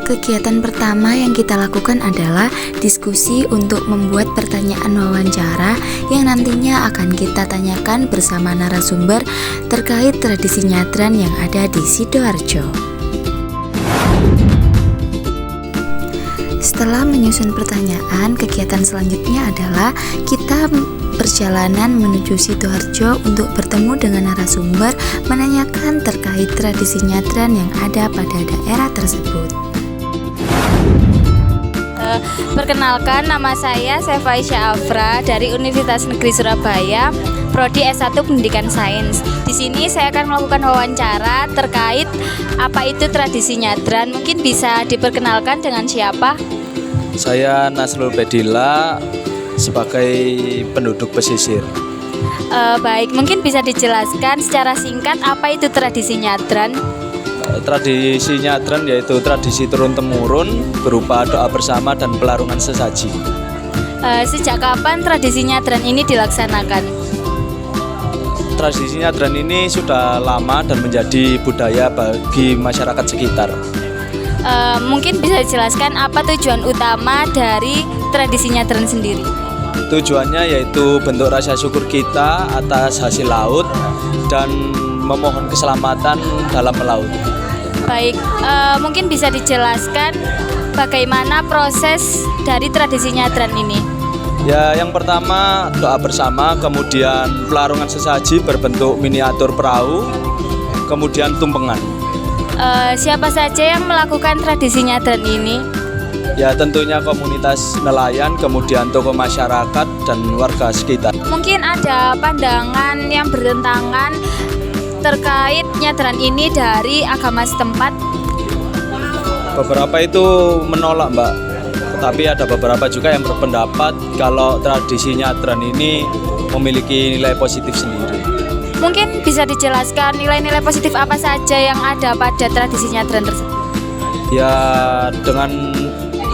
Kegiatan pertama yang kita lakukan adalah diskusi untuk membuat pertanyaan wawancara yang nantinya akan kita tanyakan bersama narasumber terkait tradisi nyadran yang ada di Sidoarjo. Setelah menyusun pertanyaan, kegiatan selanjutnya adalah kita perjalanan menuju Sidoarjo untuk bertemu dengan narasumber menanyakan terkait tradisi nyadran yang ada pada daerah tersebut. Perkenalkan, nama saya Sefa Aisyah Afra dari Universitas Negeri Surabaya, Prodi S1 Pendidikan Sains. Di sini saya akan melakukan wawancara terkait apa itu tradisi nyadran. Mungkin bisa diperkenalkan dengan siapa? Saya Nasrul Bedila sebagai penduduk pesisir. Baik, mungkin bisa dijelaskan secara singkat apa itu tradisi nyadran? Tradisi nyadran yaitu tradisi turun-temurun berupa doa bersama dan pelarungan sesaji. Sejak kapan tradisi nyadran ini dilaksanakan? Tradisi nyadran ini sudah lama dan menjadi budaya bagi masyarakat sekitar. Mungkin bisa dijelaskan apa tujuan utama dari tradisi nyadran sendiri? Tujuannya yaitu bentuk rasa syukur kita atas hasil laut dan memohon keselamatan dalam melaut. Baik, mungkin bisa dijelaskan bagaimana proses dari tradisi nyadran ini? Ya, yang pertama doa bersama, kemudian pelarungan sesaji berbentuk miniatur perahu, kemudian tumpengan. Siapa saja yang melakukan tradisi nyadran ini? Ya, tentunya komunitas nelayan, kemudian tokoh masyarakat dan warga sekitar. Mungkin ada pandangan yang bertentangan terkait nyadran ini dari agama setempat. Beberapa itu menolak, Mbak. Tetapi ada beberapa juga yang berpendapat kalau tradisi nyadran ini memiliki nilai positif sendiri. Mungkin bisa dijelaskan nilai-nilai positif apa saja yang ada pada tradisi nyadran tersebut? Ya, dengan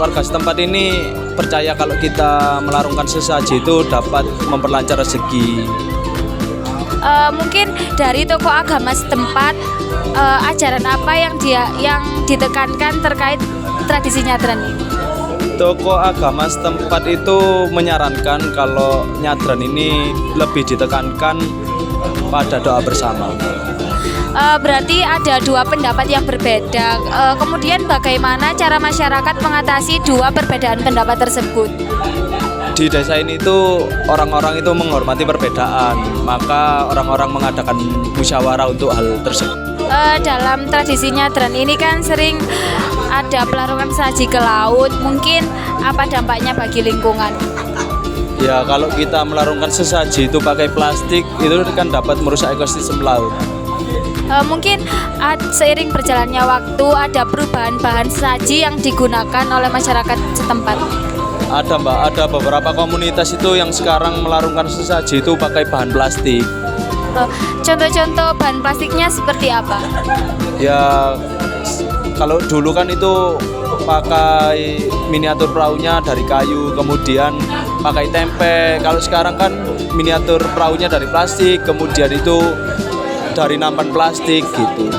warga setempat ini percaya kalau kita melarungkan sesaji itu dapat memperlancar rezeki. Mungkin dari tokoh agama setempat, ajaran apa yang ditekankan terkait tradisi nyadran ini? Tokoh agama setempat itu menyarankan kalau nyadran ini lebih ditekankan pada doa bersama. Berarti ada dua pendapat yang berbeda. Kemudian bagaimana cara masyarakat mengatasi dua perbedaan pendapat tersebut? Di desa ini tuh orang-orang itu menghormati perbedaan, maka orang-orang mengadakan musyawarah untuk hal tersebut. Dalam tradisi nyadran ini kan sering ada pelarungan sesaji ke laut. Mungkin apa dampaknya bagi lingkungan? Ya, kalau kita melarungkan sesaji itu pakai plastik, itu kan dapat merusak ekosistem laut. Mungkin seiring berjalannya waktu ada perubahan bahan sesaji yang digunakan oleh masyarakat setempat. Ada, Mbak, ada beberapa komunitas itu yang sekarang melarungkan sesaji itu pakai bahan plastik. Contoh-contoh bahan plastiknya seperti apa? Ya, kalau dulu kan itu pakai miniatur perahunya dari kayu, kemudian pakai tempe. Kalau sekarang kan miniatur perahunya dari plastik, kemudian itu dari nampan plastik gitu.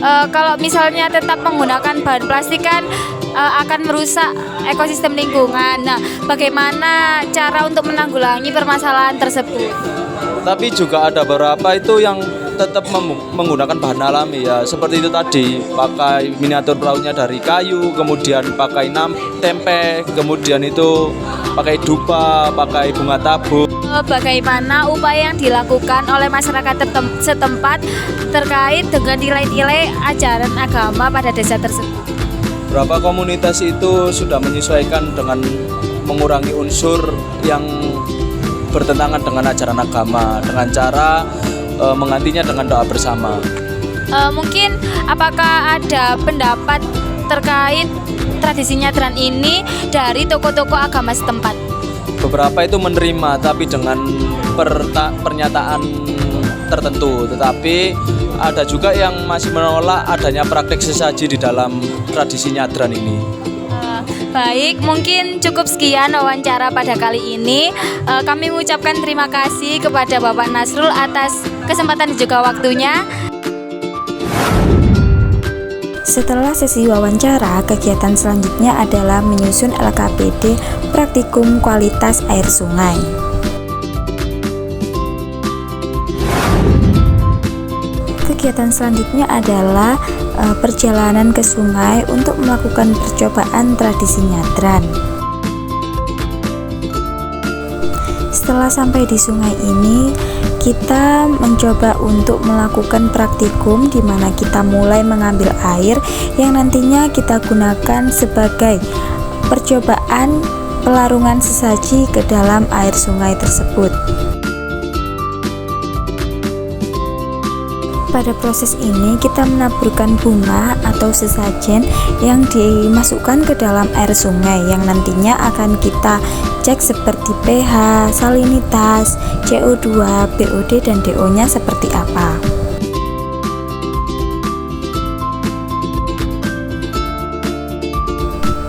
Kalau misalnya tetap menggunakan bahan plastik kan akan merusak ekosistem lingkungan. Nah, bagaimana cara untuk menanggulangi permasalahan tersebut? Tapi juga ada beberapa itu yang tetap menggunakan bahan alami ya, seperti itu tadi, pakai miniatur perahunya dari kayu, kemudian pakai tempe, kemudian itu pakai dupa, pakai bunga tabur. Bagaimana upaya yang dilakukan oleh masyarakat setempat terkait dengan nilai-nilai ajaran agama pada desa tersebut? Beberapa komunitas itu sudah menyesuaikan dengan mengurangi unsur yang bertentangan dengan ajaran agama dengan cara menggantinya dengan doa bersama. Mungkin apakah ada pendapat terkait tradisi nyadran ini dari tokoh-tokoh agama setempat? Beberapa itu menerima tapi dengan pernyataan tertentu, tetapi ada juga yang masih menolak adanya praktik sesaji di dalam tradisi nyadran ini. Baik, mungkin cukup sekian wawancara pada kali ini. Kami mengucapkan terima kasih kepada Bapak Nasrul atas kesempatan dan juga waktunya. Setelah sesi wawancara, kegiatan selanjutnya adalah menyusun LKPD Praktikum Kualitas Air Sungai. Kegiatan selanjutnya adalah perjalanan ke sungai untuk melakukan percobaan tradisi nyadran. Setelah sampai di sungai ini, kita mencoba untuk melakukan praktikum di mana kita mulai mengambil air yang nantinya kita gunakan sebagai percobaan pelarungan sesaji ke dalam air sungai tersebut. Pada proses ini kita menaburkan bunga atau sesajen yang dimasukkan ke dalam air sungai yang nantinya akan kita cek seperti pH, salinitas, CO2, BOD dan DO-nya seperti apa.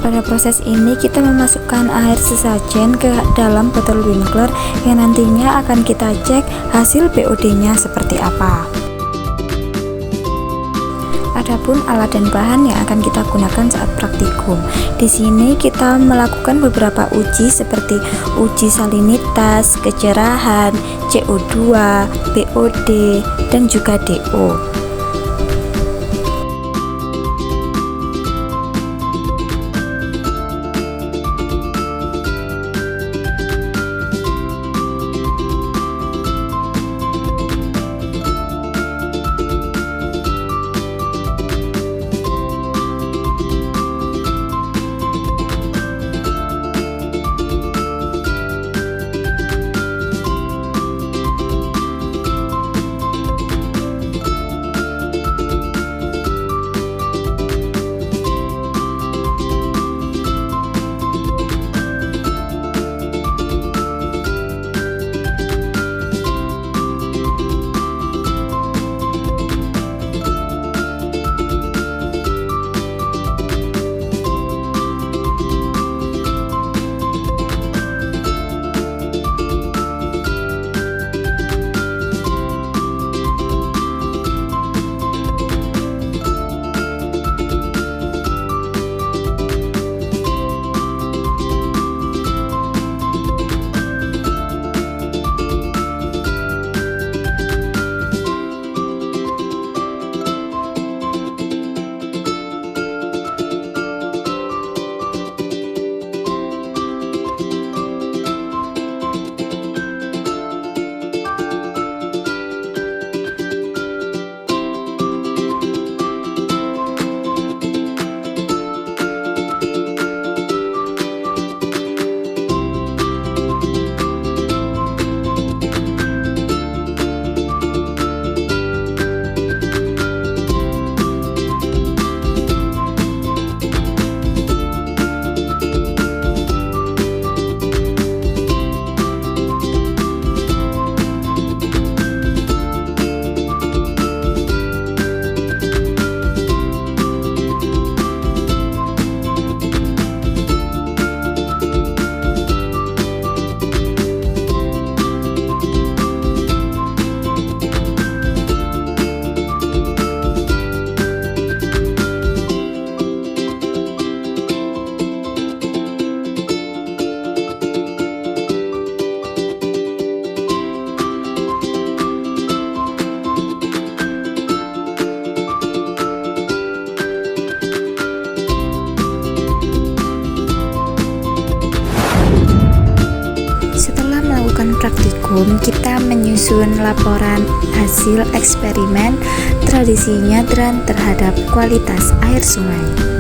Pada proses ini kita memasukkan air sesajen ke dalam botol Winkler yang nantinya akan kita cek hasil BOD-nya seperti apa. Adapun alat dan bahan yang akan kita gunakan saat praktikum. Di sini kita melakukan beberapa uji seperti uji salinitas, kecerahan, CO2, BOD, dan juga DO. praktikum, kita menyusun laporan hasil eksperimen tradisi nyadran terhadap kualitas air sungai.